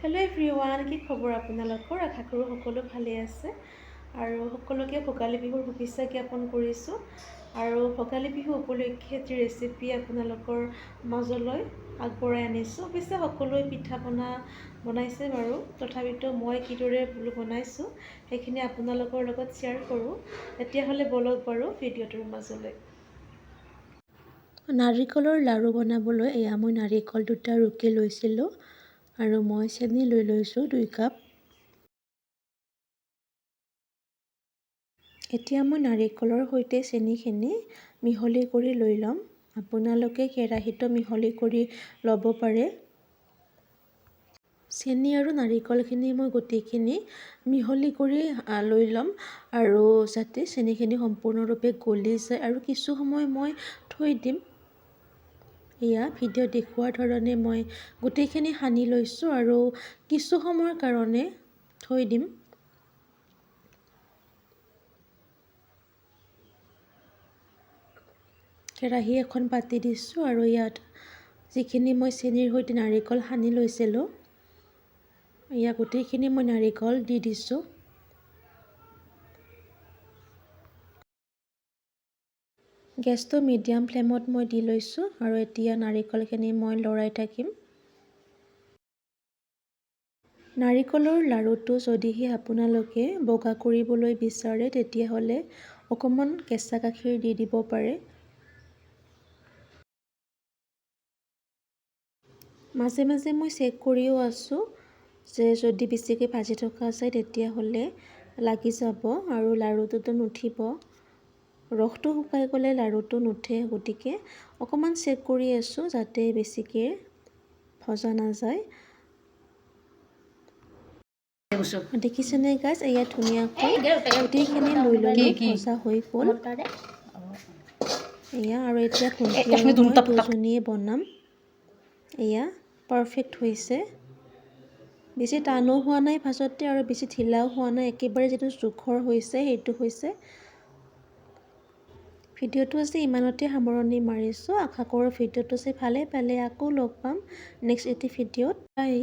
Hello' everyone, কি খবৰ আপোনালোকৰ? আশা কৰোঁ সকলো ভালে আছে আৰু সকলোকে ভোগালী বিহুৰ শুভেচ্ছা জ্ঞাপন কৰিছোঁ। আৰু ভোগালী বিহু উপলক্ষে এটি ৰেচিপি আপোনালোকৰ মাজলৈ আগবঢ়াই আনিছোঁ। অৱশ্যে সকলোৱে পিঠা পনা বনাইছে বাৰু, তথাপিতো মই কিদৰে বনাইছোঁ সেইখিনি আপোনালোকৰ লগত শ্বেয়াৰ কৰোঁ। তেতিয়াহ'লে বলক বাৰু ভিডিঅ'টোৰ মাজলৈ। নাৰিকলৰ লাড়ু বনাবলৈ এয়া মই নাৰিকল দুটা ৰুকি লৈছিলোঁ আৰু মই চেনি লৈ লৈছোঁ 2 কাপ। এতিয়া মই নাৰিকলৰ সৈতে চেনিখিনি মিহলি কৰি লৈ ল'ম। আপোনালোকে কেৰাহীতো মিহলি কৰি ল'ব পাৰে। চেনি আৰু নাৰিকলখিনি মই গোটেইখিনি মিহলি কৰি লৈ ল'ম আৰু যাতে চেনিখিনি সম্পূৰ্ণৰূপে গলি যায় আৰু কিছু সময় মই থৈ দিম। এয়া ভিডিঅ' দেখুওৱাৰ ধৰণে মই গোটেইখিনি সানি লৈছোঁ আৰু কিছু সময়ৰ কাৰণে থৈ দিম। কেৰাহী এখন পাতি দিছোঁ আৰু ইয়াত যিখিনি মই চেনিৰ সৈতে নাৰিকল সানি লৈছিলোঁ, এয়া গোটেইখিনি মই নাৰিকল দি দিছোঁ। গেছটো মিডিয়াম ফ্লেমত মই দি লৈছোঁ আৰু এতিয়া নাৰিকলখিনি মই লৰাই থাকিম। নাৰিকলৰ লাড়ুটো যদিহে আপোনালোকে বগা কৰিবলৈ বিচাৰে তেতিয়াহ'লে অকণমান কেঁচা গাখীৰ দি দিব পাৰে। মাজে মাজে মই চেক কৰিও আছোঁ যে যদি বেছিকৈ ভাজি থকা যায় তেতিয়াহ'লে লাগি যাব আৰু লাড়ুটোতো নুঠিব। ৰসটো শুকাই গ'লে লাড়ুটো নুঠে, গতিকে অকণমান চেক কৰি আছোঁ যাতে বেছিকৈ ভজা নাযায়। দেখিছেনে গাইজ, এয়া ধুনীয়াকৈ গোটেইখিনি লৈ ল'লোঁ, ভজা হৈ গ'ল। এয়া আৰু এতিয়া ভণ্টি আৰু মই দুজনীয়ে বনাম। এয়া পাৰফেক্ট হৈছে। বেছি টানো হোৱা নাই ভাজতে আৰু বেছি ঢিলাও হোৱা নাই, একেবাৰে যিটো জোখৰ হৈছে সেইটো হৈছে। ভিডিঅ'টো আজি ইমানতে সামৰণি মাৰিছোঁ। আশা কৰোঁ ভিডিঅ'টো চাই ভালেই পালে। আকৌ লগ পাম নেক্সট এটি ভিডিঅ'ত। বাই।